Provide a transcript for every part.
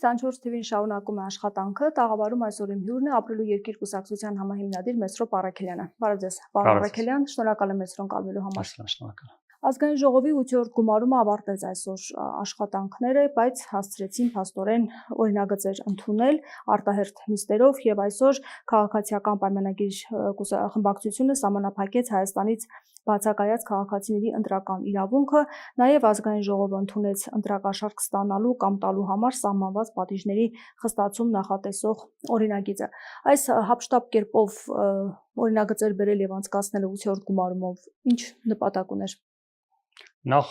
24 TV-ին շարունակում է աշխատանքը, տաղավարում այսօր իմ հյուրն է ապրելու երկիր կուսակցության համահիմնադիր Մեսրոպ Առաքելյանը։ Բարև ձեզ, պարոն Առաքելյան, շնորհակալ եմ մեծրոն կալվելու համար։ Շնորհակալ։ Ազգային ժողովի 8-րդ գումարումը ավարտեց այսօր աշխատանքները, բայց հասցրեցին փաստորեն օրինագծեր ընդունել արտահերթ նիստերով եւ այսօր քաղաքացիական պայմանագիր խմբակցությունը սահմանափակեց Հայաստանից բացակայած քաղաքացիների ընտրական իրավունքը, նաև ազգային ժողովը ընդունեց ընտրակաշարք ստանալու կամ տալու համար սահմանված պատիժների խստացում նախատեսող օրինագիծը։ Այս հապշտապ կերպով օրինագծեր բերել եւ անցկացնել 8-րդ գումարումով ինչ նպատակ ուներ։ Նախ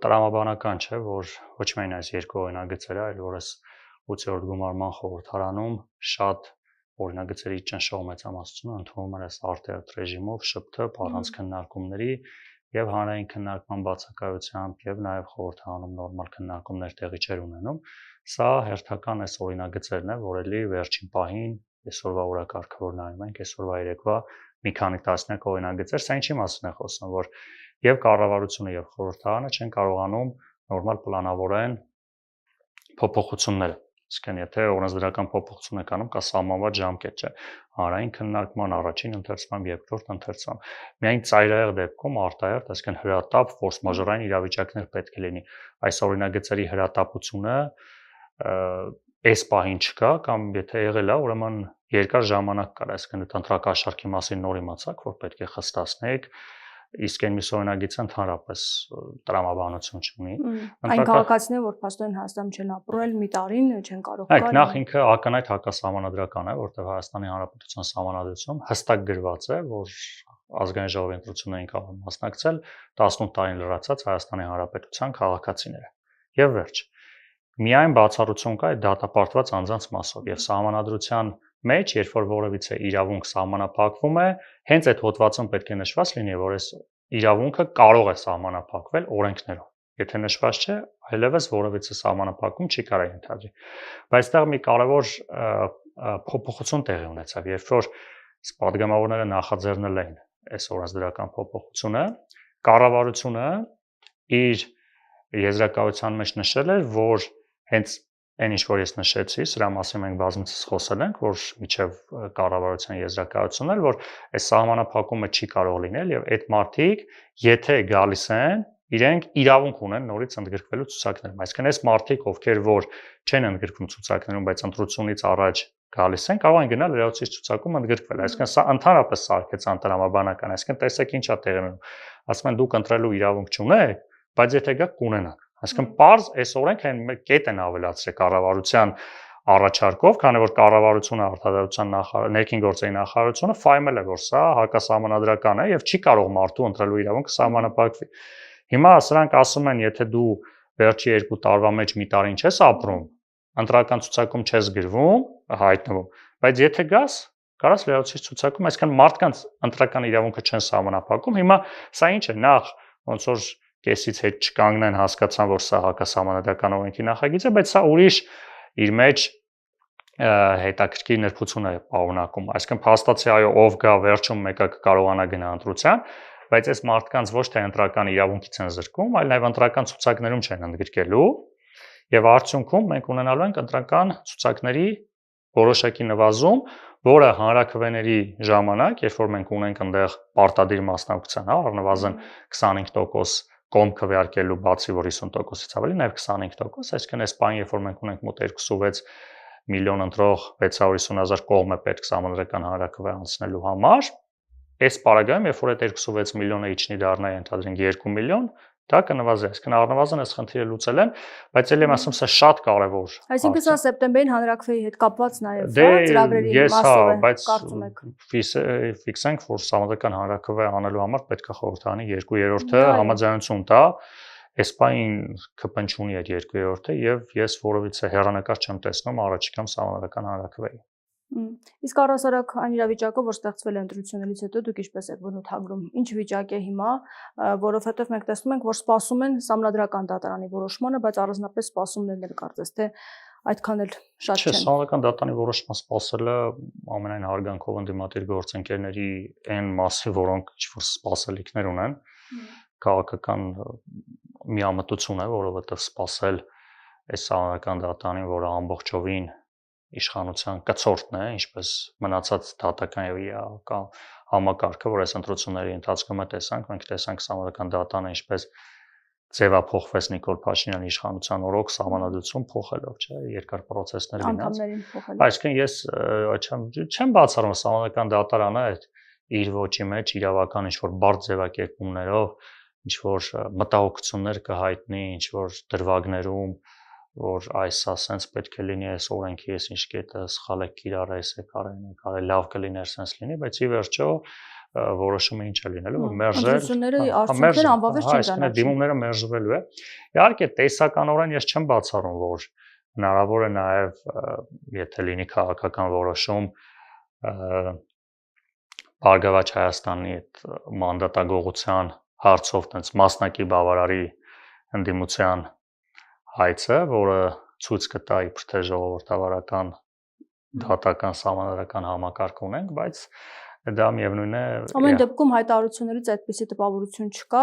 տրամաբանական չէ, որ ոչ միայն այս երկու օրինագծերը, այլ որ այս 8-րդ գումարման խորհրդարանում շատ օրինագծերի ճնշող մեծամասնությունը ընդունում էր այս արտահերթ ռեժիմով, շփթփ, առանց քննարկումների եւ հանրային քննարկման բացակայությամբ եւ նաեւ խորհրդարանում նորմալ քննարկումներ տեղի չեր ունենում։ Սա հերթական այս օրինագծերն է, որ էլի վերջին պահին այսօրվա օրակարգը որ նայում ենք, այսօրվա երեկվա մի քանի տասնյակ օրինագծեր, սա ինչի մասին է խոսում, որ եւ կառավարությունը եւ խորհրդարանը չեն կարողանում նորմալ պլանավորեն փոփոխությունները։ Իսկն եթե օրենսդրական փոփոխություն եք անում, կա սահմանված ժամկետ, չէ։ Հանրային քննարկման առաջին ընթերցման, երկրորդ ընթերցման։ Միայն ծայրահեղ դեպքում արտահերթ, այսինքն հրատապ, ֆորս մաժորային իրավիճակներ պետք է լինի։ Այս օրինագծերի հրատապությունը այս պահին չկա, կամ եթե եղել է, ուրեմն երկար ժամանակ կար, այսինքն այդ ընտրակաշարքի մասին նոր իմացաք, որ պետք է խստացնեք, իսկ այն մյուս օրինագիծը ընդհանրապես տրամաբանություն չունի։ Այն քաղաքացիները, որ փաստորեն Հայաստանում չեն ապրել մի տարին, չեն կարող գալ։ Նախ ինքը ակնհայտ հակասահմանադրական է, որտեղ Հայաստանի Հանրապետության սահմանադրությունում հստակ գրված է, որ ազգային ժողովի ընտրություններին կարող են մասնակցել 18 տարին լրացած Հայաստանի Հանրապետության քաղաքացիները։ Եվ վերջ։ Միայն բացառություն կա այդ դատապարտված անձանց մասով եւ սահմանադրության մեջ, երբ որ որևիցե իրավունք սահմանափակվում է, հենց այդ հոդվածում պետք է նշված լինի, որ այս իրավունքը կարող է սահմանափակվել օրենքներով։ Եթե նշված չէ, այլևս որևիցե սահմանափակում չի կարող ենթադրի։ Բայց այստեղ մի կարևոր փոփոխություն տեղի ունեցավ, երբ որ պատգամավորները նախաձեռնել էին այս օրենսդրական փոփոխությունը, կառավարությունը իր եզրակացության մեջ նշել էր, որ հենց այն ինչ որ ես նշեցի, սրա մասին մենք բազմիցս խոսել ենք, որ միջև կառավարության եզրակացությունն էր, որ այս սահմանափակումը չի կարող լինել եւ այդ մարդիկ, եթե գալիս են, իրենք իրավունք ունեն նորից ընդգրկվելու ցուցակներում։ Այսինքն այս մարդիկ, ովքեր որ չեն ընդգրկվում ցուցակներում, բայց ընտրությունից առաջ գալիս են, կարող են գնալ լրացուցիչ ցուցակում ընդգրկվել։ Այսինքն սա ընդհանրապես սարքեց անտրամաբանական, այսինքն տեսեք ինչա տեղի ունենում։ Ասում են դուք ընտրելու իրավունք չունեք, բայց եթե գաք կունենաք։ Այսինքն պարզ այս օրենք այն կետ են ավելացրել կառավարության առաջարկով, քանի որ կառավարությունը արտադրության ներքին գործերի նախարարությունը ֆայմել է, որ սա հակասահմանադրական է եւ չի կարող մարդու ընտրելու իրավունքը սահմանափակվի։ Հիմա սրանք ասում են, եթե դու վերջի 2 տարվա մեջ մի տարին չես ապրում, ընտրական ցուցակում չես գրվում, հայտնվում, բայց եթե գաս, կարաս լրացուցիչ ցուցակում, այսինքն մարդկանց ընտրական իրավունքը չեն սահմանափակում։ Հիմա սա ինչ է, նախ ոնց որ կեսից հետ չկանգնեն, հասկացան, որ սա հակասահմանադրական օրենքի նախագիծ է, բայց սա ուրիշ իր մեջ հետաքրքիր նրբություն է պարունակում։ Այսինքն փաստացի այո, ով գա վերջում մեկը կարողանա գնա ընտրության, բայց այս մարդկանց ոչ թե ընտրական իրավունքից են զրկում, այլ նաև ընտրական ցուցակներում չեն ընդգրկելու, եւ արդյունքում մենք ունենալու ենք ընտրական ցուցակների որոշակի նվազում, որը հանրաքվեների ժամանակ, երբ որ մենք ունենք այնտեղ պարտադիր մասնակցության, առնվազն 25% կողմ քվեարկելու բացի, որ 50%-ից ավելի, նաև 25%, այսինքն այս բանը, երբ որ մենք ունենք մոտ 26 միլիոն ընտրող 650,000 կողմ է պետք սահմանադրական հանրաքվե անցնելու համար, այս պարագայում, երբ որ այդ 26 միլիոնը իջնի դառնա ընդհանրենք 2 միլիոն, դա կնվազի, այսինքն առնվազն այս խնդիրը լուծել են, բայց ելի եմ ասում, սա շատ կարևոր։ Այսինքն սա սեպտեմբերին հանրաքվեի հետ կապված նաև ծրագրերի մասով է, կարծում եք։ Ֆիքսենք, որ սահմանադրական հանրաքվե անելու համար պետք է խորհրդարանի 2/3-ը համաձայնություն տա, այս բանին կպնչունի այդ 2/3-ը եւ ես որովիցե հեռանկար չեմ տեսնում առաջիկամ սահմանադրական հանրաքվեի։ Իսկ առհասարակ այն իրավիճակը, որ ստեղծվել է ընտրություններից հետո, դուք ինչպես եք բնութագրում, ինչ վիճակ է հիմա, որովհետև մենք տեսնում ենք, որ սպասում են Սահմանադրական դատարանի որոշմանը, բայց առանձնապես սպասումներն էլ կարծես թե այդքան էլ շատ չեն։ Սահմանադրական դատարանի որոշման սպասելը ամենայն հարգանքով ընդդիմադիր գործընկերների այն մասի, որոնք ինչ-որ սպասելիքներ ունեն, քաղաքական միամտություն է, որովհետև սպասել այս Սահմանադրական դատարանին, որը ամբողջովին իշխանության կցորդն է, ինչպես մնացած դատական եւ իրավական համակարգը, որ այս ընտրությունների ընթացքում տեսանք, մենք տեսանք Սահմանադրական դատարանը ինչպես ձևափոխվեց Նիկոլ Փաշինյանի իշխանության օրոք սահմանադրություն փոխելով, չէ, երկար process-ներ գնաց։ Անդամներին փոխելով։ Այսինքն ես չեմ բացառում Սահմանադրական դատարանը այդ իր ոճի մեջ իրավական ինչ-որ բարդ ձևակերպումներով, ինչ-որ մտահոգություններ կհայտնի, ինչ-որ դրվագներում, որ այսա սենց պետք է լինի, այս օրենքի ես ինչ կետը սխալ է կիրառ, այս է կարել, լավ կլիներ սենց լինի, բայց ի վերջո որոշումը ինչ է լինելու, որ մերժել, ընտրությունների արդյունքները անվավեր չեն ճանաչվում։ Դիմումները մերժվելու է։ Իհարկե, տեսականորեն ես չեմ բացառում, որ հնարավոր է նաև, եթե լինի քաղաքական որոշում, Բարգավաճ Հայաստանի այդ մանդատագողության հարցով տենց մասնակի բավարարի ընդդիմության հայցը, որը ցույց կտա իբր թե ժողովրդավարական դատական սահմանադրական համակարգ ունենք, բայց դա միևնույն է։ Ամեն դեպքում հայտարարություններից այդպիսի տպավորություն չկա,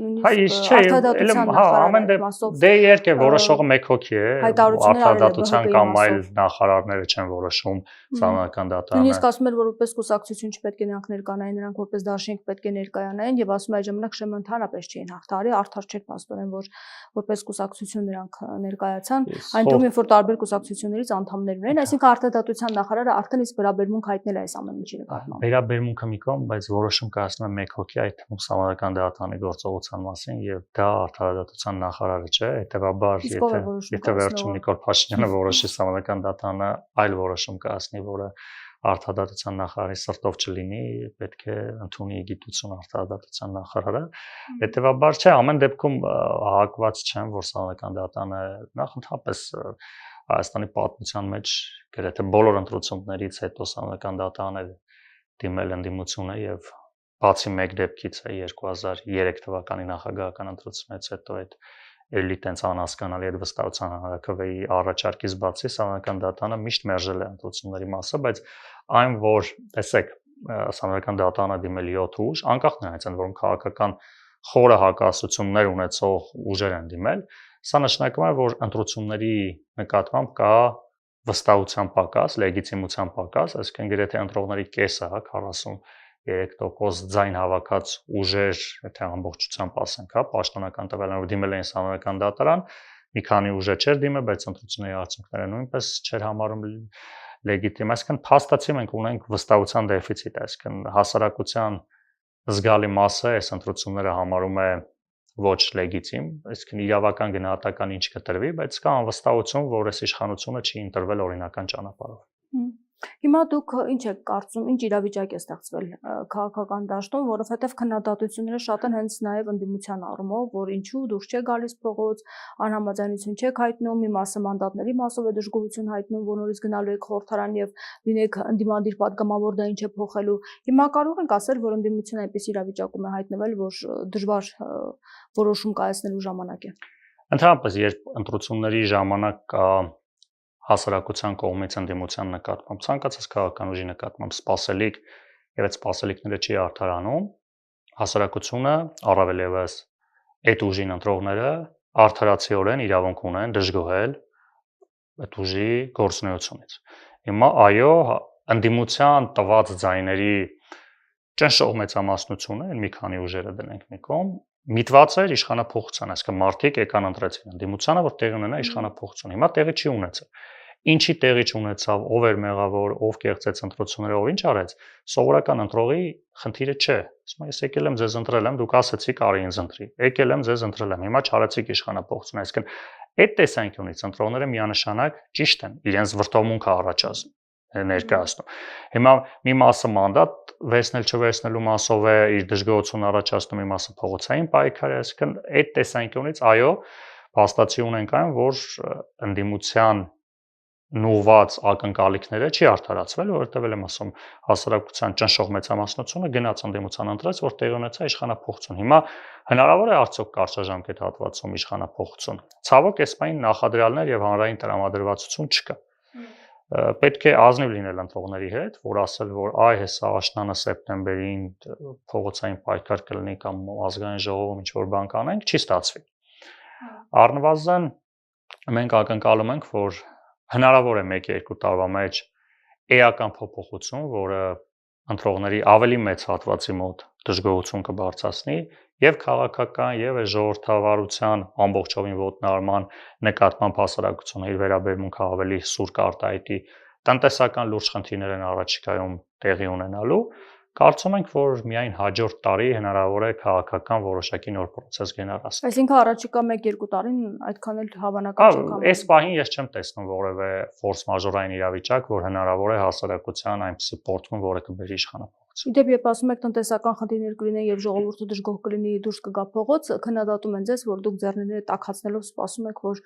նույնիսկ արդարադատության նախարարը դե իհարկե որոշողը մեկ հոգի է, արդարադատության կամ այլ նախարարները չեն որոշում Սահմանադրական դատարանը։ Նույնիսկ ասում էր, որ որպես կուսակցություն չպետք է նրանք ներկանային, նրանք որպես դաշինք պետք է ներկայանային եւ ասում է այդ ժամանակ Շեմն ընդհանրապես չէին հաղթարի, արդար չէր փաստորեն, որ որպես կուսակցություն նրանք ներկայացան, այնտեղ երբ որ տարբեր կուսակցություններից անդամներ ունեն, այսինքն արդարադատության նախարարը արդեն իսկ վերաբերմունք հայտնել է այս ամեն ինչի նկատմամբ։ Վերաբերմունքը մի կողմ, բայց որոշում կայացնում է մեկ հոգի, այդ թվում Սահմանադրական դատարանի գործողության մասին եւ դա արդարադատության նախարարը չէ, հետեւաբար եթե վերջում Նիկոլ Փաշինյանը որոշի Սահմանադրական դատարանը այլ որոշում կայացնի, որը արդարադատության նախարարի սրտով չլինի, պետք է ընդունի գիտություն արդարադատության նախարարը։ Հետևաբար չէ, ամեն դեպքում հակված չեմ, որ Սահմանադրական դատարանը նախ ընդհանրապես Հայաստանի պատմության մեջ գրեթե բոլոր ընտրություններից հետո Սահմանադրական դատարանը դիմել ընդդիմությունը եւ բացի մեկ դեպքից է 2003 թվականի նախագահական ընտրությունից հետո այդ էլի տենց անհասկանալի այդ վստահության հանրաքվեի առաջարկից բացի Սահմանադրական դատարանը միշտ մերժել է ընտրությունների մասը, բայց այն որ տեսեք Սահմանադրական դատարանը դիմել 7 ուժ, անկախ նրանից են որում քաղաքական խորը հակասություններ ունեցող ուժեր են դիմել, սա նշանակում է որ ընտրությունների նկատմամբ կա վստահության պակաս, լեգիտիմության պակաս, այսինքն գրեթե ընտրողների կեսը, 43% ձայն հավաքած ուժեր, եթե ամբողջությամբ ասենք, պաշտոնական տվյալներով դիմել են Սահմանադրական դատարան, մի քանի ուժեր չէր դիմել, բայց ընտրությունների արդյունքները նույնպես չէր համարում լեգիտիմ, այսինքն փաստացի մենք ունենք վստահության դեֆիցիտ, այսինքն հասարակության զգալի մասը այս ընտրությունները համարում է ոչ լեգիտիմ, այսինքն իրավական գնահատական ինչ կտրվի, բայց կա անվստահություն, որ այս իշխանությունը չի ընտրվել օրինական ճանապարհով։ Հիմա դուք ինչ եք կարծում, ինչ իրավիճակ է ստեղծվել քաղաքական դաշտում, որովհետև քննադատությունները շատ են հենց նաև ընդդիմության առումով, որ ինչու դուրս չէ գալիս փողոց, անհամաձայնություն չեք հայտնում, մի մասը մանդատների մասով է դժգոհություն հայտնում, որ նորից գնալու եք խորհրդարան եւ լինեք ընդդիմադիր պատգամավոր, դա ինչ է փոխելու։ Հիմա կարող ենք ասել, որ ընդդիմությունը այնպես իրավիճակում է հայտնվել, որ դժվար որոշում կայացնելու ժամանակ է։ Ընդհանրապես, երբ ընտրությունների ժամանակ կա հասարակության կողմից ընդդիմության նկատմամբ, ցանկացած քաղաքական ուժի նկատմամբ սպասելիք եւ այդ սպասելիքները չի արդարանում, հասարակությունը, առավել եւս այդ ուժին ընտրողները արդարացիորեն իրավունք ունեն դժգոհել այդ ուժի գործունեությունից։ Հիմա այո, ընդդիմության տված ձայների ճնշող մեծամասնությունը, այն մի քանի ուժերը դնենք մի կողմ, միտված էր իշխանափոխության, այսինքն մարդիկ եկան ընտրեցին ընդդիմությանը, որ տեղի ունենա իշխանափոխություն։ Հիմա տեղի չի ունեցել։ Ինչի տեղի չունեցավ, ով էր մեղավոր, ով կեղծեց ընտրությունները, ով ինչ արեց, սովորական ընտրողի խնդիրը չէ։ Ասում եմ, ես եկել եմ ձեզ ընտրել եմ, դուք ասեցիք արի ինձ ընտրի։ Եկել եմ ձեզ ընտրել եմ, հիմա չարեցիք իշխանափոխություն, այսինքն այդ տեսանկյունից ընտրողները միանշանակ ճիշտ են, իրենց վրդովմունքը առաջացնում ներկայացնում։ Հիմա մի մասը մանդատ վերցնել չվերցնելու մասով է իր դժգոհություն առաջացնում, մի մասը փողոցային պայքար է, այսինքն այդ տեսանկյունից այո, փաստացի ունենք այն, որ ընդդիմության նուղված ակնկալիքները չի արդարացվել, որովհետև եմ ասում, հասարակության ճնշող մեծամասնությունը գնաց ընդդիմության ընտրեց, որ տեղի ունեցա իշխանափոխություն։ Հիմա հնարավոր է արդյոք կարճաժամկետ հատվածում իշխանափոխություն։ Ցավոք, այս պայն նախադրյալներ եւ հանրային տրամադրվածություն չկա։ Պետք է ազնիվ լինել ընտրողների հետ, որ ասել, որ այ հեսա աշնանը սեպտեմբերին փողոցային պայքար կլինի կամ ազգային ժողովում ինչ որ բան կանենք, չի ստացվի։ Առնվազն մենք ակնկալում ենք, որ հնարավոր է 1-2 տարվա մեջ էական փոփոխություն, որը ընտրողների ավելի մեծ հատվածի մոտ դժգոհություն կբարձրացնի եւ քաղաքական եւ ժողովրդավարության ամբողջովին ոտնահարման նկատմամբ հասարակությունը իր վերաբերմունքը ավելի սուր կարտահայտի, տնտեսական լուրջ խնդիրներ են առաջիկայում տեղի ունենալու, կարծում ենք, որ միայն հաջորդ տարի հնարավոր է քաղաքական որոշակի նոր process գենարացնել։ Այսինքն առաջիկա 1-2 տարին այդքան էլ հավանական չէ կամ։ Այս պահին ես չեմ տեսնում որևէ ֆորս մաժորային իրավիճակ, որ հնարավոր է հասարակության այնպիսի պորտֆուն, որը կբերի իշխանափոխություն։ Իդեպ երբ ասում եք տնտեսական խնդիրներ կլինեն եւ ժողովուրդը դժգոհ կլինի դուրս կգա փողոց, քննադատում են ձեզ, որ դուք ձեռները տաքացնելով սպասում եք, որ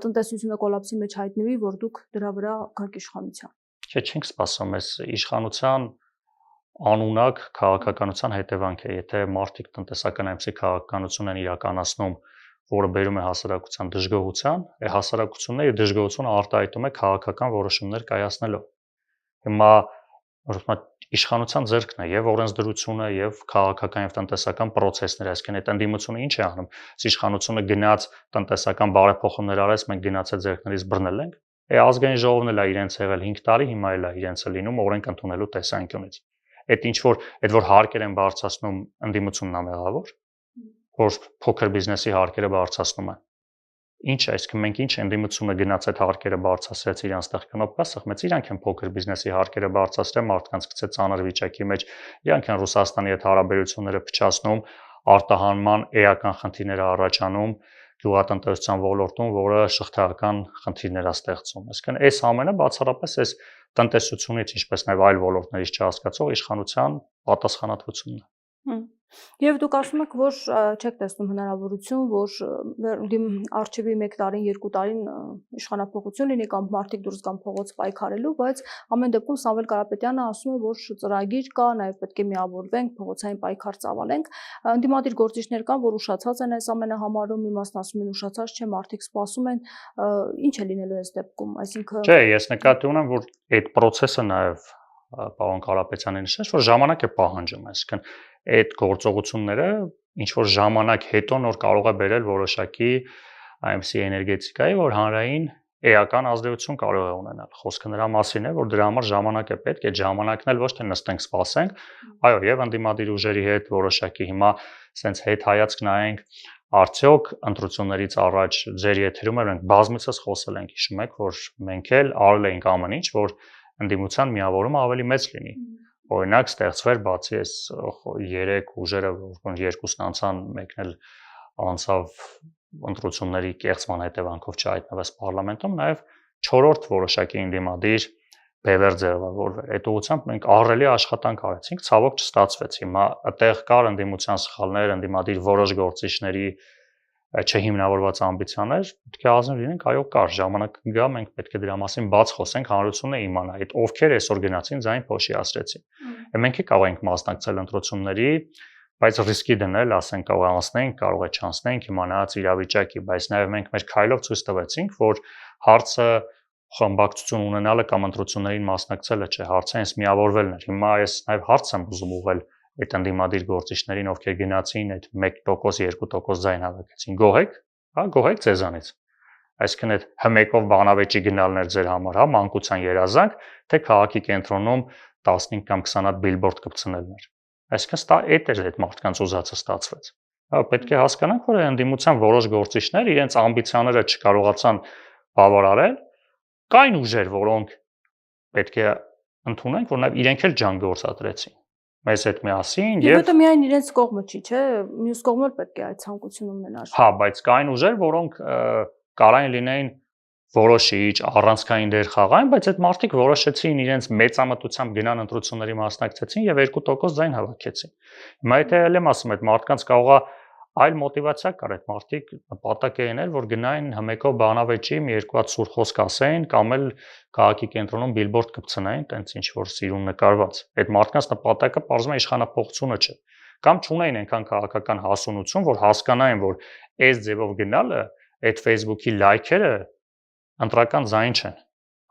տնտեսությունը կոլապսի մեջ հայտնվի, որ դուք դրա վրա գաք իշխանության։ Չէ, չենք սպասում, այս իշխանության անունակ քաղաքականության հետևանք է, եթե մարդիկ տնտեսական այնպիսի քաղաքականություն են իրականացնում, որը բերում է հասարակության դժգոհության, հասարակությունն է իր դժգոհությունը արտահայտում է քաղաքական որոշումներ կայացնելով։ Հիմա իշխանության ձեռքն է եւ օրենսդրությունը եւ քաղաքական եւ տնտեսական process-ները, այսինքն այդ ընդդիմությունը ինչ է անում։ Իշխանությունը գնաց տնտեսական բարեփոխումներ արեց, մենք գնացել ձեռքներից բռնել ենք։ Ազգային ժողովն էլ է իրենց եղել 5 տարի, հիմա էլ է իրենց լինում օրենք ընդունելու տեսանկյունից։ Այդ որ հարկեր են բարձրացնում, ընդդիմությունն է մեղավոր, որ փոքր բիզնեսի հարկերը բարձրացնում են։ Ինչ է, այսինքն մենք ինչ ընդդիմությունը գնաց այդ հարկերը բարձրացրեց իրանց տեղ կնոպկա սխմեց, իրանք են փոքր բիզնեսի հարկերը բարձրացրել, մարդկանց գցեց ծանր վիճակի մեջ, իրանք են Ռուսաստանի հետ հարաբերությունները փչացնում, արտահանման էական խնդիրները առաջանում, գյուղատնտեսության ոլորտում, որը շղթայական խնդիրներ է ստեղծում։ Այսինքն այս ամենը բացառապես այս տնտեսությունից, ինչպես նաև այլ ոլորտներից չհասկացող իշխանության պատասխանատվությունն է։ Եվ դուք ասում եք, որ չեք տեսնում հնարավորություն, որ արխիվի 1 տարին, 2 տարին իշխանափոխություն լինի կամ մարդիկ դուրս գան փողոց պայքարելու, բայց ամեն դեպքում Սամվել Կարապետյանը ասում է, որ ծրագիր կա, նաև պետք է միավորվենք, փողոցային պայքար ծավալենք։ Ընդդիմադիր գործիչներ կան, որ ուշացած են այս ամենը համարում, իմաստն ասում են ուշացած չէ, մարդիկ սպասում են, ինչ է լինելու այս դեպքում, այսինքն։ Չէ, ես նկատի ունեմ, որ այդ process-ը նաև պարոն Կարապետյանը նշեց, որ ժամանակ է պահանջում, այսինքն այդ գործողությունները ինչ որ ժամանակ հետո նոր կարող է բերել որոշակի այնպիսի էներգետիկայի, որ հանրային էական ազդեցություն կարող է ունենալ։ Խոսքը նրա մասին է, որ դրա համար ժամանակ է պետք, այդ ժամանակն էլ ոչ թե նստենք սպասենք, այո, եւ ընդդիմադիր ուժերի հետ որոշակի հիմա սենց հետ հայացք նայենք, արդյոք ընտրություններից առաջ ձեր եթերում մենք բազմիցս խոսել ենք, հիշում եք, որ մենք էլ արել էինք ամեն ինչ, որ ընդդիմության միավորումը ավելի մեծ լինի։ Օրինակ ստեղծվեր բացի այս 3 ուժերը, որ երկուսն անցան, մեկն էլ անցավ ընտրությունների կեղծման հետևանքով չհայտնվեց parlamentum, նաև 4-րդ որոշակի ընդդիմադիր բևեր ձևավորվեր։ Այդ ուղղությամբ մենք ահռելի աշխատանք արեցինք, ցավոք չստացվեց։ Հիմա այդտեղ կար ընդդիմության սխալներ, ընդդիմադիր որոշ գործիչների չհիմնավորված ամբիցիաներ, պետք է ազնիվ լինենք, այո, կար, ժամանակ կգա, մենք պետք է դրա մասին բաց խոսենք, հանրությունը իմանա, այդ ովքեր այսօր գնացին ձայն փոշի ասրեցին։ Մենք էլ կարող ենք մասնակցել ընտրությունների, բայց ռիսկի դնել, ասենք կարող անցնենք, կարող է չանցնենք, իմանալից իրավիճակի, բայց նաև մենք մեր քայլով ցույց տվեցինք, որ հարցը խմբակցություն ունենալը կամ ընտրություններին մասնակցելը չէ, հարցը հենց միավորվելն էր։ Հիմա ես նաև հարց եմ ուզում ուղղել այդ ընդդիմադիր գործիչներին, ովքեր գնացին այդ 1%, 2% ձայն հավաքեցին, գոհ եք, հա, գոհ եք ձեզանից։ Այսինքն այդ հմեկով բանավեճի գնալներ ձեր համար, հա, մանկության երազանք, թե քաղաքի կենտրոնում 15 կամ 20 հատ բիլբորդ կպցնելներ։ Այսինքն այդ էր այդ մարդկանց ուզածը ստացվեց։ Հա, պետք է հասկանանք, որ ընդդիմության որոշ գործիչներ իրենց ամբիցիաները չկարողացան բավարարել, կային ուժեր, որոնք պետք է ընդունենք, որ նաև իրենք էլ ջանք գործադրեցին։ Մեզ հետ միասին եւ դա միայն իրենց կողմը չի, չէ՞, մյուս կողմը պետք է այդ ցանկությունը ունենար։ Հա, բայց կային ուժեր, որոնք կարային լինեին որոշիչ, առանցքային դեր խաղային, բայց այդ մարդիկ որոշեցին իրենց մեծամտությամբ գնան ընտրությունների մասնակցեցին եւ 2% ձայն հավաքեցին։ Հիմա եթե ել եմ ասում, այդ մարդկանց կարողա այլ մոտիվացիա կար, այդ մարդիկ նպատակ էին, որ գնային հմեկով բանավեճի, մի երկու հատ սուր խոսք ասեին կամ էլ քաղաքի կենտրոնում բիլբորդ կպցնային, տենց ինչ որ սիրուն նկարված։ Այդ մարդկանց նպատակը պարզվում է իշխանափոխությունը չէ։ Կամ չունեին այնքան քաղաքական հասունություն, որ հասկանային, որ այս ձևով գնալը, այդ Facebook-ի լայքերը ընտրական ձայն չեն։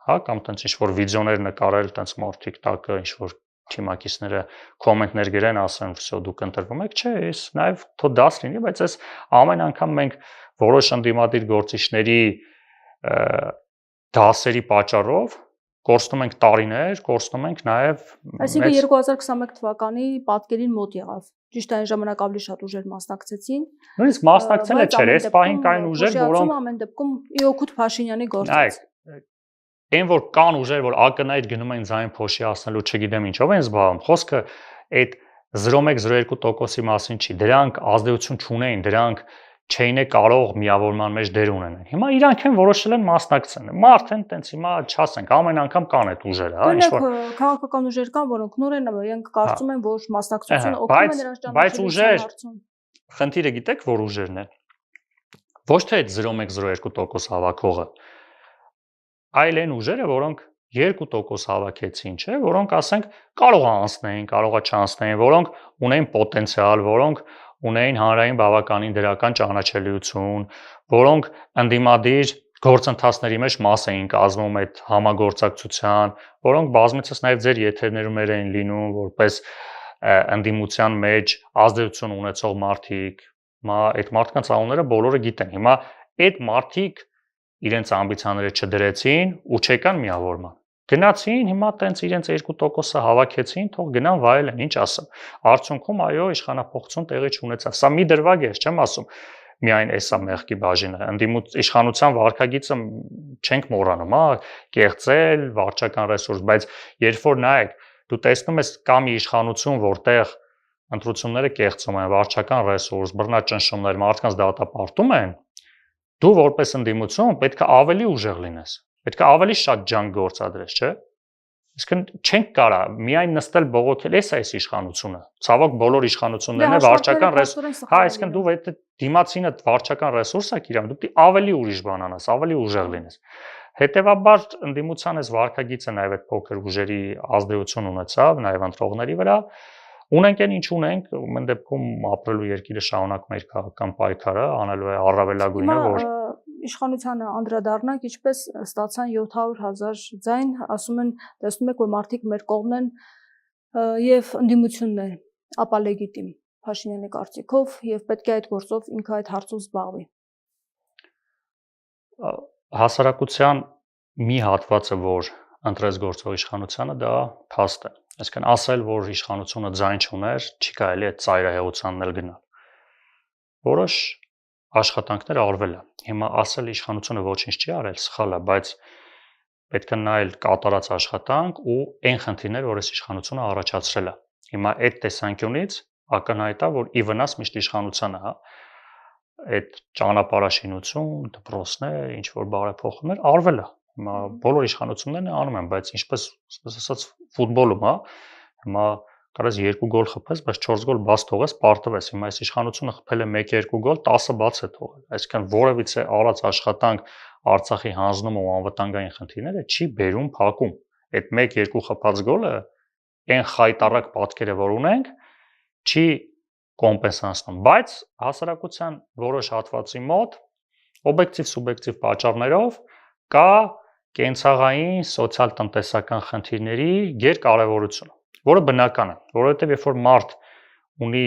Հա, կամ տենց ինչ որ վիդեոներ նկարել, տենց մարդիկ տակը ինչ որ թիմակիցները կոմենտներ գրեն, ասեն, վсё դուք ընտրվում եք, չէ, ես նաև թո դաս լինի, բայց այս ամեն անգամ մենք որոշ ընդդիմադիր գործիչների դասերի պատճառով կորցնում ենք տարիներ, կորցնում ենք նաև Այսինքն 2021 թվականի պատկերին մոտ եղավ։ Ճիշտ այն ժամանակ ավելի շատ ուժեր մասնակցեցին։ Նույնիսկ մասնակցելը չէր, այս պահին կային ուժեր, որոնք ամեն դեպքում իօքուտ Փաշինյանի գործից։ Այն որ կան ուժեր, որ ակնհայտ գնում են ձայն փոշի ասնելու, չգիտեմ ինչով են զբաղվում, խոսքը այդ 0.1-0.2%-ի մասին չի, դրանք ազդեցություն չունեին, դրանք չէին կարող միավորման մեջ դեր ունենան։ Հիմա իրանք են որոշել են մասնակցեն։ Մարդ են տենց հիմա չասենք, ամեն անգամ կան այդ ուժերը, հա, ինչ որ քաղաքական ուժեր կան, որոնք նոր են, իրենք կարծում են, որ մասնակցությունը օգնում է նրանց ճանաչել։ Բայց ուժեր, խնդիրը գիտեք, որ ուժերն են։ Ոչ թե այդ 0.1-0.2% հավաքողը, այլ այն ուժերը, որոնք 2% հավաքեցին, չէ, որոնք ասենք կարող է անցնեին, կարող է չանցնեին, որոնք ունեն պոտենցիալ, որոնք ունեին հանրային բավականին դրական ճանաչելիություն, որոնք ընդդիմադիր գործընթացների մեջ մաս էին կազմում այդ համագործակցության, որոնք բազմիցս նաև ձեր եթերներում էին լինում որպես ընդդիմության մեջ ազդեցություն ունեցող մարդիկ, հիմա այդ մարդկանց անունները բոլորը գիտեն։ Հիմա այդ մարդիկ իրենց ամբիցիաները չդրեցին ու չեկան միավորման։ Գնացին, հիմա տենց իրենց 2%-ը հավաքեցին, թող գնան վայելեն, ինչ ասեմ։ Արդյունքում այո, իշխանապողություն տեղի չունեցավ։ Սա մի դրվագ է, չեմ ասում։ Միայն էսա մեղքի բաժինը, իշխանության վարկագիծը չենք մոռանում, հա, կեղծել, վարչական ռեսուրս, բայց երբ որ նայեք, դու տեսնում ես կա մի իշխանություն, որտեղ ընտրությունները կեղծում են, վարչական ռեսուրս, բռնաճնշումներ, մարդկանց դատապարտում են, դու որպես ընդդիմություն պետք է ավելի ուժեղ լինես, պետք է ավելի շատ ջանք գործադրես, չէ՞։ Իսկն չենք կարա միայն նստել բողոքել, էս է այս իշխանությունը։ Ցավոք բոլոր իշխանություններն են վարչական ռեսուրս, հա, այսինքն դու այդ դիմացինը վարչական ռեսուրս է իրան, դու պետք է ավելի ուրիշ բան անես, ավելի ուժեղ լինես։ Հետևաբար ընդդիմության այս վարկագիծը նաև այդ փոքր ուժերի ազդեցություն ունեցավ, նաև ընտրողների վրա։ Ունենք այն ինչ ունենք, ումեն դեպքում ապրելու երկիրը շարունակում է իր քաղաքական պայքարը, անելու է առավելագույնը, որ իշխանությանը անդրադառնանք, ինչպես ստացան 700,000 ձայն, ասում են, տեսնում եք, որ մարդիկ մեր կողմն են եւ ընդդիմությունն է, ապա լեգիտիմ Փաշինյանի կարծիքով եւ պետք է այդ գործով ինքը այդ հարցով զբաղվի։ Հասարակության մի հատվածը, որ ընտրեց գործող իշխանությանը, դա փաստ է։ Այսինքն ասել, որ իշխանությունը ձայն չուներ, չի կարելի այդ ծայրահեղությանն էլ գնալ։ Որոշ աշխատանքներ արվել է։ Հիմա ասել իշխանությունը ոչինչ չի արել, սխալ է, բայց պետք է նայել կատարած աշխատանք ու այն խնդիրները, որ այս իշխանությունը առաջացրել է։ Հիմա այդ տեսանկյունից ակնհայտ է, որ ի վնաս միշտ իշխանությանը, հա, այդ ճանապարհաշինություն, դպրոցներ, ինչ որ բարեփոխումներ արվել է։ Հիմա բոլոր իշխանություններն անում են, բայց ինչպես ասած ֆուտբոլում, հա, հիմա կարես 2 գոլ խփես, բայց 4 գոլ բաց թողես, պարտվես։ Հիմա այս իշխանությունը խփել է 1-2 գոլ, 10-ը բաց է թողել։ Այսինքն որևիցե արած աշխատանք Արցախի հանձնում ու անվտանգային խնդիրները չի բերում փակում։ Այդ 1-2 խփած գոլը այն խայտարակ պատկերը, որ ունենք, չի կոմպենսացնում, բայց հասարակության որոշ հատվածի մոտ օբյեկտիվ-սուբյեկտիվ պատճառներով կա կենցաղային, սոցիալ-տնտեսական խնդիրների գերկարևորությունը, որը բնական է, որովհետև երբ որ մարդ ունի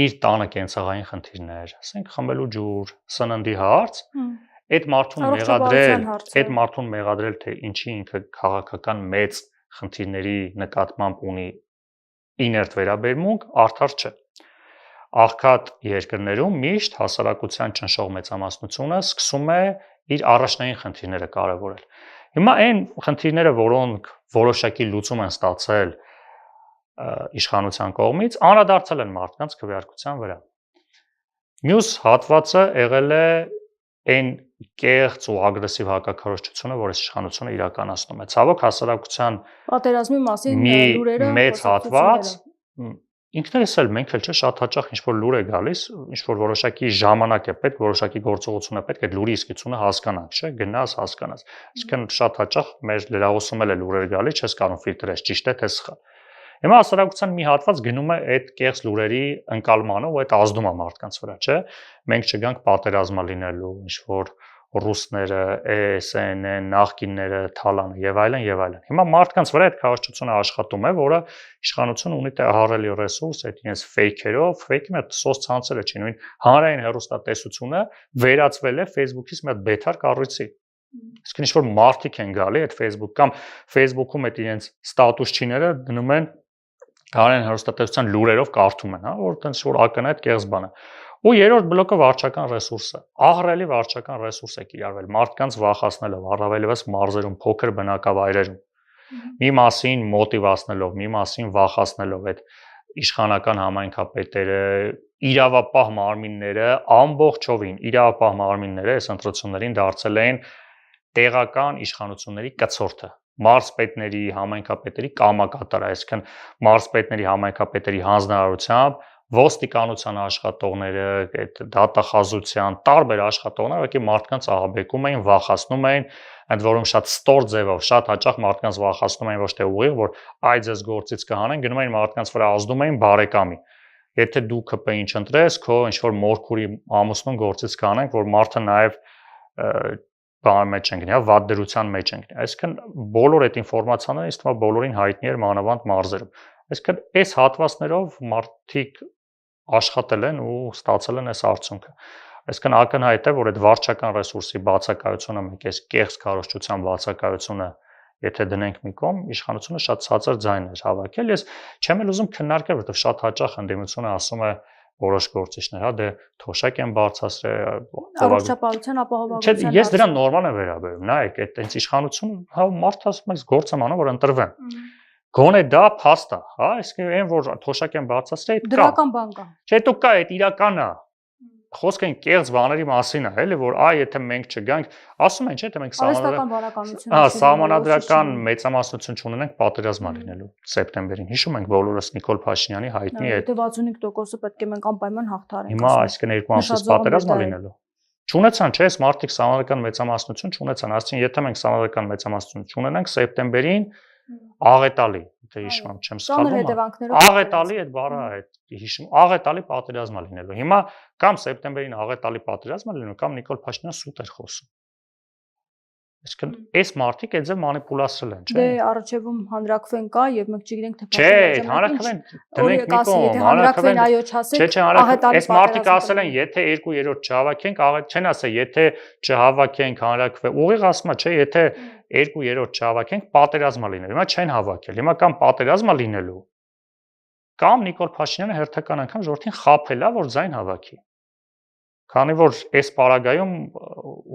իր տանը կենցաղային խնդիրներ, ասենք խմելու ջուր, սննդի հարց, այդ մարդուն մեղադրել, թե ինչի ինքը քաղաքական մեծ խնդիրների նկատմամբ ունի իներտ վերաբերմունք, արդար չէ։ Աղքատ երկրներում միշտ հասարակության ճնշող մեծամասնությունը սկսում է իր առաջնային խնդիրները կարևորել։ Հիմա այն խնդիրները, որոնք որոշակի լուծում են ստացել իշխանության կողմից, անդրադարձել են մարդկանց քվեարկության վրա։ Մյուս հատվածը եղել է այն կեղծ ու ագրեսիվ հակաքարոզչությունը, որ իշխանությունը իրականացնում է։ Ցավոք հասարակության պատերազմի մասին լուրերը մեծ հատված ինքներս էլ մենք էլ չէ շատ հաճախ ինչ որ լուր է գալիս, ինչ որ որոշակի ժամանակ է պետք, որոշակի գործողություն է պետք այդ լուրի իսկությունը հասկանանք, չէ, գնաս հասկանաս։ Այսինքն շատ հաճախ մեր լրահոսում էլ է լուրեր գալիս, չես կարող ֆիլտրես, ճիշտ է թե սխալ։ Հիմա հասարակության մի հատված գնում է այդ կեղծ լուրերի ընկալմանը ու այդ ազդում է մարդկանց վրա, չէ։ Մենք չգանք պատերազմա լինելու, ինչ որ ռուսները, CNN, նախկինները, Թալանը եւ այլն եւ այլն։ Հիմա մարդկանց վրա այդ քարոզչությունը աշխատում է, որը իշխանությունը ունի ահռելի ռեսուրս, այդ իրենց ֆեյքերով, ֆեյքը մի հատ սոցցանցերը չի, նույն հանրային հեռուստատեսությունը վերածվել է Facebook-ից մի հատ բետար կառույցի։ Իսկ ինչ որ մարդիկ են գալի այդ Facebook կամ Facebook-ում այդ իրենց ստատուսչիները դնում են գարեն հեռուստատեսության լուրերով կարդում են, հա, որ տենց որ ակնհայտ կեղծ բան է։ Ու երրորդ բլոկը վարչական ռեսուրսը։ Ահռելի վարչական ռեսուրս է կիրառվել մարդկանց վախացնելով, առավելևս մարզերում, փոքր բնակավայրերում։ Մի մասին մոտիվացնելով, մի մասին վախացնելով այդ իշխանական համայնքապետերը, իրավապահ մարմինները ամբողջովին իրավապահ մարմինները այս ընտրություններին դարձել են տեղական իշխանությունների կցորդը, մարզպետների, համայնքապետերի կամակատար, այսինքն մարզպետների, համայնքապետերի հանձնարարությամբ ոստիկանության աշխատողները, այդ դատախազության տարբեր աշխատողները ուղղակի մարդկանց ահաբեկում էին, վախացնում էին, ընդ որում շատ ստոր ձևով, շատ հաճախ մարդկանց վախացնում էին ոչ թե ուղիղ, որ այ ձեզ գործից կհանեն, գնում էին մարդկանց վրա ազդում էին բարեկամի։ Եթե դու ԿՊ-ին չընտրես, քո ինչ որ մորքուրի ամուսնուն գործից կանենք, որ մարդը նաև բան մեջ են գնա, վատ դրության մեջ են գնա։ Այսինքն բոլոր այդ ինֆորմացիաները ինձ թվում է բոլորին հայտնի էր մանավանդ մարզերում։ Այսինքն այս հատվածներով մարդիկ աշխատել են ու ստացել են այս արդյունքը։ Այսինքն ակնհայտ է, որ այդ վարչական ռեսուրսի բացակայությունը, մեկ էս կեղծ քարոզչության բացակայությունը, եթե դնենք մի կողմ, իշխանությունը շատ ցածր ձայն էր հավաքել։ Ես չեմ էլ ուզում քննարկել, որովհետև շատ հաճախ ընդդիմությունը ասում է որոշ գործիչներ, հա, դե թոշակ են բարձրացրել, առողջապահության ապահովագրության։ Չէ, ես դրան նորմալ եմ վերաբերում, նայեք, այդ ինչ իշխանություն, հա, մարդ ասում է, գործ եմ անում, որ ընտրվեմ։ Գոնե դա փաստ է, հա, իսկ այն որ թոշակ են բարձրացրել, դա դրական բան կա։ Չէ, դու կա, այդ իրական է։ Խոսքը այն կեղծ բաների մասին է, էլի, որ եթե մենք չգանք, ասում են, չէ, թե մենք սահմանադրական մեծամասնություն չունենենք պատերազմա լինելու սեպտեմբերին։ Հիշում ենք բոլորս Նիկոլ Փաշինյանի հայտնի այդ 65%-ը պետք է մենք անպայման հաղթարենք։ Հիմա այսինքն երկու ամսից պատերազմա լինելու։ Չունեցան, չէ, այս մարդիկ սահմանադրական մեծամասնություն չունեցան, ասեցին, եթե մենք սահմանադրական մեծամասնություն չունենանք սեպտեմբերին աղետալի, թե հիշում եմ, չեմ սխալվում։ Աղետալի այդ բառը այդ հիշում, աղետալի պատերազմա լինելու։ Հիմա կամ սեպտեմբերին աղետալի պատերազմա լինելու, կամ Նիկոլ Փաշինյանը սուտ էր խոսում։ Այսինքն այս մարդիկ այդ ձև մանիպուլացրել են, չէ՞։ Դե առաջևում հանրակրվեն կա եւ մենք չգիտենք թե Չէ, հանրակրվեն դնենք մի կողմ, հանրակրվեն այո չասեք։ Չէ, այս մարդիկ ասել են, եթե 2/3 չհավաքենք, չեն ասել, եթե չհավաքենք հանրակրվեն։ Ուղիղ ասում է, չէ, եթե 2/3 չհավաքենք, պատերազմա լինելու։ Հիմա չեն հավաքել։ Հիմա կամ պատերազմա լինելու, կամ Նիկոլ Փաշինյանը հերթական անգամ ժողովրդին խաբել է, որ ձայն հավաքի։ Քանի որ այս պարագայում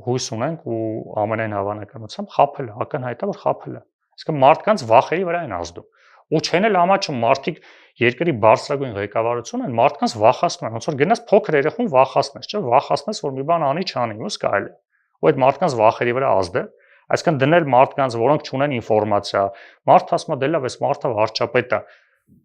հույս ունենք ու ամենայն հավանականությամբ խաբել է, ակնհայտ է, որ խաբել է։ Այսինքն մարդկանց վախերի վրա են ազդում։ Ու չեն էլ ամաչում մարդիկ երկրի բարձրագույն ղեկավարություն են, մարդկանց վախացնում են, ոնց որ գնաս փոքր երեխուն վախացնես, չէ՞, վախացնես, որ մի բան անի, չանի, ուս կարելի է։ Ու այդ մարդկանց վախերի վրա ազդել, այսինքն դնել մարդկանց, որոնք չունեն ինֆորմացիա, մարդ ասում է, դե լավ, այս մարդը վարչապետ է,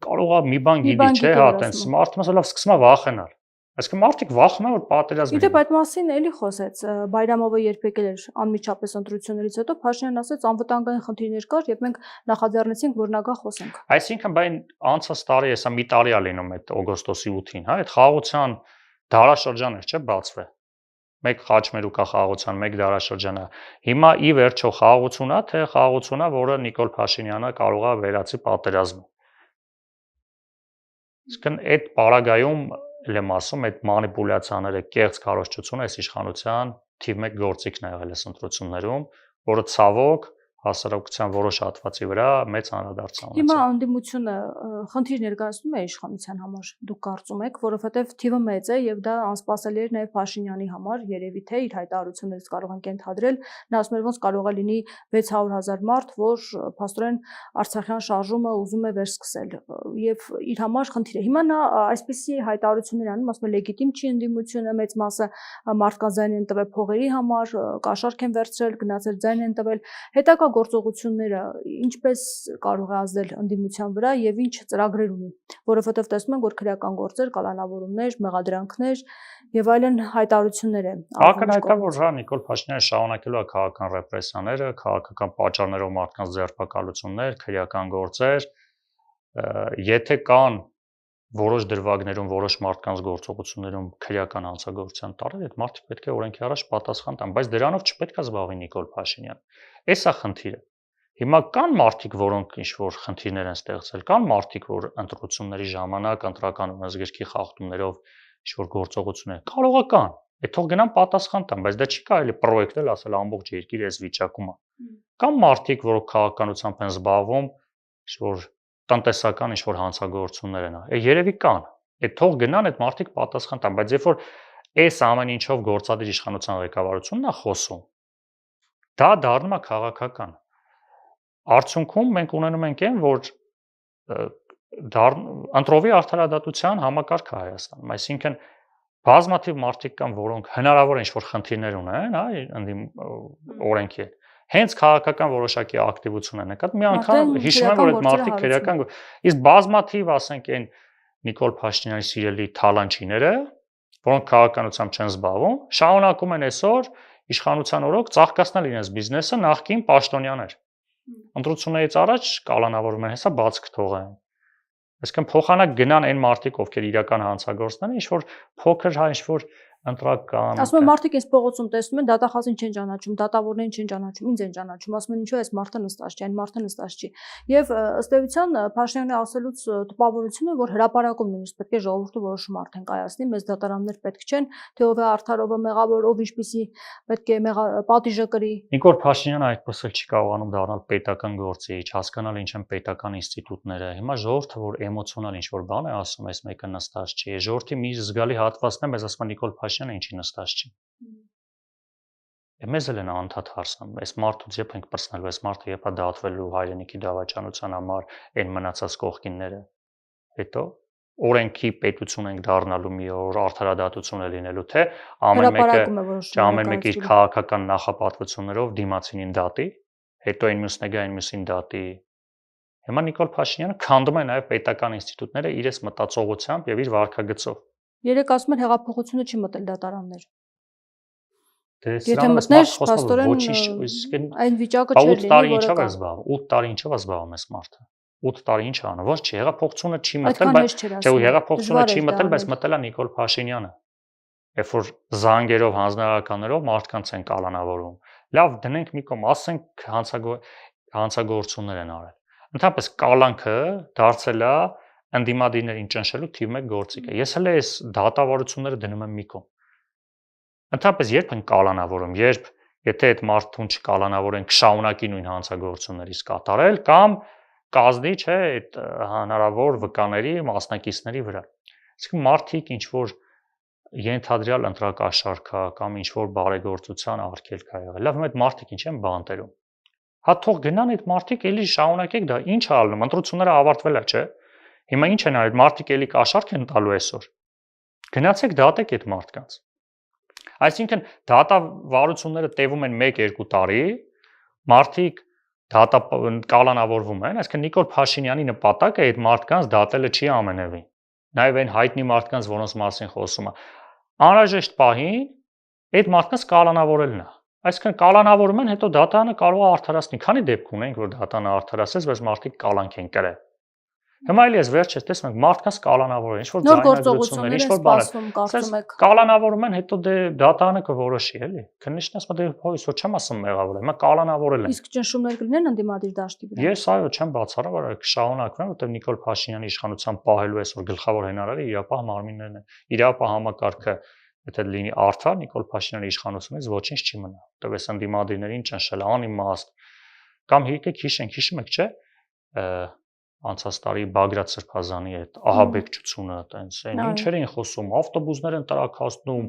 կարող է մի բան գիտի, չէ՞, հա, տենց մարդը ասում է, լավ, սկսում է վախենալ։ Այսինքն մարդիկ վախում են, որ պատերազմ լինի։ Իդեպ այդ մասին էլի խոսեց Բայրամովը երբ եկել էր անմիջապես ընտրություններից հետո, Փաշինյանն ասաց անվտանգային խնդիրներ կար եւ մենք նախաձեռնեցինք, որ նա գա խոսենք։ Այսինքն բայն անցած տարի հեսա մի տարի է լինում այդ օգոստոսի 8-ին, հա, այդ խաղաղության դարաշրջան էր, չէ՞, բացվել։ Մեկ խաչմերուկա խաղաղության, մեկ դարաշրջան է։ Հիմա ի վերջո խաղաղություն է, թե խաղաղություն է, որը Նիկոլ Փաշինյանը կարող է վերացի պատերազմը։ Իսկն այդ պարագայում եմ ասում, այդ մանիպուլյացիաները, կեղծ քարոզչությունը այս իշխանության թիվ 1 գործիքն է եղել այս ընտրություններում, որը ցավոք հասարակության որոշ հատվածի վրա մեծ անդրադարձ ունեցել։ Հիմա անդիմությունը խնդիր ներկայացնում է իշխանության համար, դուք կարծում եք, որովհետև թիվը մեծ է եւ դա անսպասելի էր նաեւ Փաշինյանի համար, երևի թե իր հայտարարություններից կարող ենք ենթադրել, նա ասում էր ոնց կարող է լինի 600,000 մարդ, որ փաստորեն Արցախյան շարժումը ուզում է վերսկսել եւ իր համար խնդիր է։ Հիմա նա այսպիսի հայտարարություններ անում, ասում է լեգիտիմ չի ընդդիմությունը, մեծ մասը մարդկանց ձայն են տվել փողերի համար, կաշառք են վերցրել, գնացել ձայն են տվել, հետագա գործողությունները ինչպես կարող է ազդել ընդդիմության վրա եւ ինչ ծրագրեր ունի, որովհետեւ տեսնում ենք, որ քրեական գործեր, կալանավորումներ, մեղադրանքներ եւ այլն հայտարարություններ են։ Ակնհայտ է, որ հա Նիկոլ Փաշինյանը շարունակելու է քաղաքական ռեպրեսիաները, քաղաքական պատճառներով մարդկանց ձերբակալություններ, քրեական գործեր, եթե կան որոշ դրվագներում, որոշ մարդկանց գործողություններում քրեական հանցագործության տարել, այդ մարդիկ պետք է օրենքի առաջ պատասխան տան, բայց դրանով չպետք է զբաղվի Նիկոլ Փաշինյանը։ Էս է խնդիրը։ Հիմա կան մարդիկ, որոնք ինչ-որ խնդիրներ են ստեղծել, կան մարդիկ, որ ընտրությունների ժամանակ ընտրական ունեցգրքի խախտումներով ինչ-որ գործողություններ կարող է կան, Է թող գնան պատասխան տան, բայց դա չի կարելի պրոյեկտել ասել ամբողջ երկիրը այս վիճակում է։ Կամ մարդիկ, որոնք քաղաքականությամբ են զբաղվում, ինչ-որ տնտեսական ինչ-որ հանցագործություններ են, երևի կան։ Է թող գնան այդ մարդիկ պատասխան տան, բայց երբ որ այս ամեն ինչով գործադիր իշխանության ղեկավարությունն է խոսում, դա դառնում է քաղաքական։ Արդյունքում մենք ունենում ենք այն, որ ընտրովի արդարադատության համակարգ է Հայաստանում, այսինքն բազմաթիվ մարդիկ կան, որոնք հնարավոր է ինչ-որ խնդիրներ ունեն, օրենքի հետ։ Հենց քաղաքական որոշակի ակտիվություն են նկատի, մի անգամ հիշում եմ, որ այդ մարդիկ քրեական, իսկ բազմաթիվ, ասենք, այն Նիկոլ Փաշինյանի սիրելի թալանչիները, որոնք քաղաքականությամբ չեն զբաղվում, շարունակում են այսօր իշխանության օրոք ծաղկացնել իրենց բիզնեսը նախկին պաշտոնյաներ։ Ընտրություններից առաջ կալանավորում են, հեսա բաց կթողեն։ Այսինքն փոխանակ գնան այն մարդիկ, ովքեր իրական հանցագործներ են, ինչ որ փոքր հա ինչ որ ընտրական։ Ասում են մարդիկ այս փողոցում տեսնում են դատախազին չեն ճանաչում, դատավորներին չեն ճանաչում, ինձ են ճանաչում, ասում են ինչու այս մարդը նստած չի, այն մարդը նստած չի։ Եվ ըստ էության Փաշինյանի ասելուց տպավորությունը, որ հրապարակում նույնիսկ պետք է ժողովուրդը որոշում արդեն կայացնի, մեծ դատարաններ պետք չեն, թե ով է արդարովը մեղավոր, ով ինչպիսի պետք է պատիժը կրի։ Նիկոլ Փաշինյանը այդպես էլ չի կարողանում դառնալ պետական գործիչ, հասկանալ ինչ են պետական ինստիտուտները։ Հիմա ժողովուրդը որ էմոցիոնալ ինչ որ բան է ասում, այս մեկը նստած չի, ժողովրդի մի զգալի հատվածն է, մեզ ասում են Նիկոլ Փաշինյանը ինչի նստած չի։ Մեզ էլ են անդադ հարցնում, այս մարդուց երբ ենք պրծնելու, այս մարդը երբ է դատվելու հայրենիքի դավաճանության համար այն մնացած կողքինները։ Հետո օրենքի պետություն ենք դառնալու մի օր, արդարադատություն է լինելու, թե ամեն մեկը իր քաղաքական նախապատվություններով դիմացինին դատի, հետո այն մյուսն է գա այն մյուսին դատի։ Հիմա Նիկոլ Փաշինյանը քանդում է նաև պետական ինստիտուտները իր այս մտածողությամբ եւ իր վարքագծով։ Երեք ասում են հեղափոխությունը չի մտել դատարաններ։ Եթե մտներ, փաստորեն այն վիճակը չէր լինի, որը կա։ 8 տարի ինչով է զբաղվում այս մարդը։ 8 տարի ինչ անում, ոչ չի, հեղափոխությունը չի մտել, բայց թե հեղափոխությունը չի մտել, բայց մտել է Նիկոլ Փաշինյանը։ Երբ որ զանգերով, հանձնարարականներով մարդկանց են կալանավորում։ Լավ, դնենք մի կողմ, ասենք հանցագործություններ են արել։ Ընդհանրապես կալանքը դարձել է ընդդիմադիրներին ճնշելու թիվ 1 գործիքը։ Ես հենց այս դատավարությունները դնում եմ մի կողմ։ Ընդհանրապես երբ են կալանավորում, եթե այդ մարդուն չկալանավորեն, կշարունակի նույն հանցագործություններից կատարել կամ կազդի, չէ, այդ հնարավոր վկաների, մասնակիցների վրա։ Այսինքն մարդիկ ինչ որ ենթադրյալ ընտրակաշառքա կամ ինչ որ բարեգործության արգելք է եղել։ Լավ, այդ մարդիկ ինչ են բանտերում։ Հա թող գնան այդ մարդիկ էլի շարունակեք դա, ինչ է ալնում, ընտրությունները ավարտվել է, չէ։ Հիմա ինչ են արել, մարդիկ էլի կաշառք են տալու այսօր։ Գնացեք դատեք այդ մարդկանց։ Այսինքն դատավարությունները տևում են 1-2 տարի, մարդիկ կալանավորվում են, այսինքն Նիկոլ Փաշինյանի նպատակը այդ մարդկանց դատելը չի ամենևին։ Նաև այն հայտնի մարդկանց, որոնց մասին խոսում է, անհրաժեշտ պահին այդ մարդկանց կալանավորելն է։ Այսինքն կալանավորում են, հետո դատարանը կարող է արդարացնի։ Քանի դեպք ունենք, որ դատարանը արդարացրեց, բայց մարդիկ կալանք են կրել։ Հիմա էլի ես վերջերս տեսնում եմ մարդկանց կալանավորել, ինչ որ ձայնագրություններ, ինչ որ բաներ։ Կալանավորում են, հետո դե դատարանը կորոշի, էլի։ Քննիչն ասում է դե հույս ոչ չեմ ասում մեղավոր է, հիմա կալանավորել են։ Իսկ ճնշումներ կլինեն ընդդիմադիր դաշտի վրա։ Ես այո, չեմ բացառաբար կշարունակվեն, որտեղ Նիկոլ Փաշինյանի իշխանության պահելու այսօր գլխավոր հնարավորը իրապահ մարմիններն են։ Իրապահ համակարգը եթե լինի արդար, Նիկոլ Փաշինյանի իշխանությունից ոչինչ չի մնա։ Որտեղ այս ընդդիմադիրներին ճնշել անիմաստ կամ եկեք հիշում եք, չէ՞, անցած տարի Բագրատ Սրբազանի այդ ահաբեկչությունը, տենց այն ինչեր էին խոսում, ավտոբուսներ են տրաքացնում,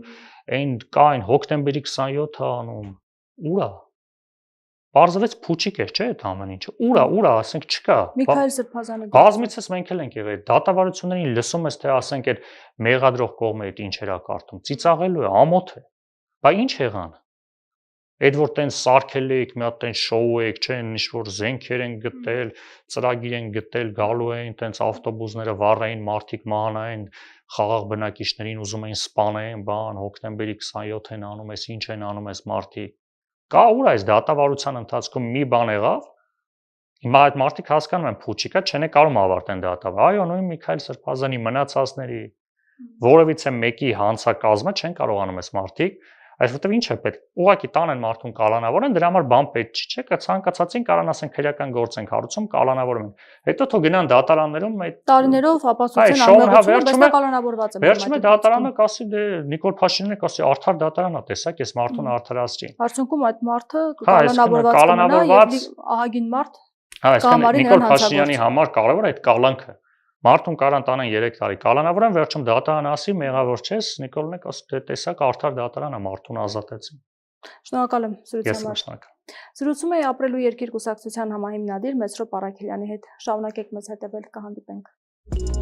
այն կային հոկտեմբերի 27-ը անում, ուրա։ Պարզվեց փուչիկ էր, չէ՞ այդ ամեն ինչը։ Ուրա, ասենք չկա։ Միքայել Սրբազանը բազմիցս մենք էլ ենք եղել դատավարություններին լսում ես թե ասենք այդ մեղադրող կողմը այդ ինչեր է կարդում, ծիծաղելու է, ամոթ է։ Բա ինչ եղան։ Այդ որ տենց սարքել եք, մի հատ տենց շոու եք, չէ՞, ինչ որ զենքեր են գտել, ծրագիր են գտել, գալու էին տենց ավտոբուսները վառային, մարդիկ մանային, խաղաղ բնակիչներին ուզում էին սպանեն, բան, հոկտեմբերի 27-ին անում ես, ինչ են անում ես մարդիկ։ Կա ուր այս դատավարության ընթացքում մի բան եղավ։ Հիմա այդ մարդիկ հասկանում են փուչիկա չեն կարող ավարտեն դատավար։ Այո, նույն Միքայել Սրբազանի մնացածների որևիցե մեկի հանցակազմը չեն կարողանում այս մարդիկ Այսովհետև ինչ է պետք։ Ուղղակի տանեն մարդուն կալանավորեն, դրա համար բան պետք չի, չէ՞, կա ցանկացածին կարան ասեն քրեական գործ ենք հարուցում, կալանավորում են։ Հետո թող գնան դատարաններում այդ տարիներով ապացուցեն անմեղությունը, բայց նա կալանավորված է։ Վերջում է դատարանը կասի դե Նիկոլ Փաշինյանը կասի արդար դատարան է, տեսակ, ես մարդուն արդարացրի։ Արդյունքում այդ մարդը կալանավորված եւ ահագին մարդ կամարի Նիկոլ Փաշինյանի համար կարևոր է այդ կալանքը։ Մարդուն կարան տանեն 3 տարի կալանավորեն, վերջում դատարանը ասի մեղավոր չես, Նիկոլն է ասի դե տեսակ արդար դատարանը մարդուն ազատեցին։ Շնորհակալ եմ զրույցի համար։ Ես շնորհակալ։ Զրուցում էի Ապրելու երկիր կուսակցության համահիմնադիր Մեսրոպ Առաքելյանի հետ։ Շարունակեք մեզ հետևել, կհանդիպենք։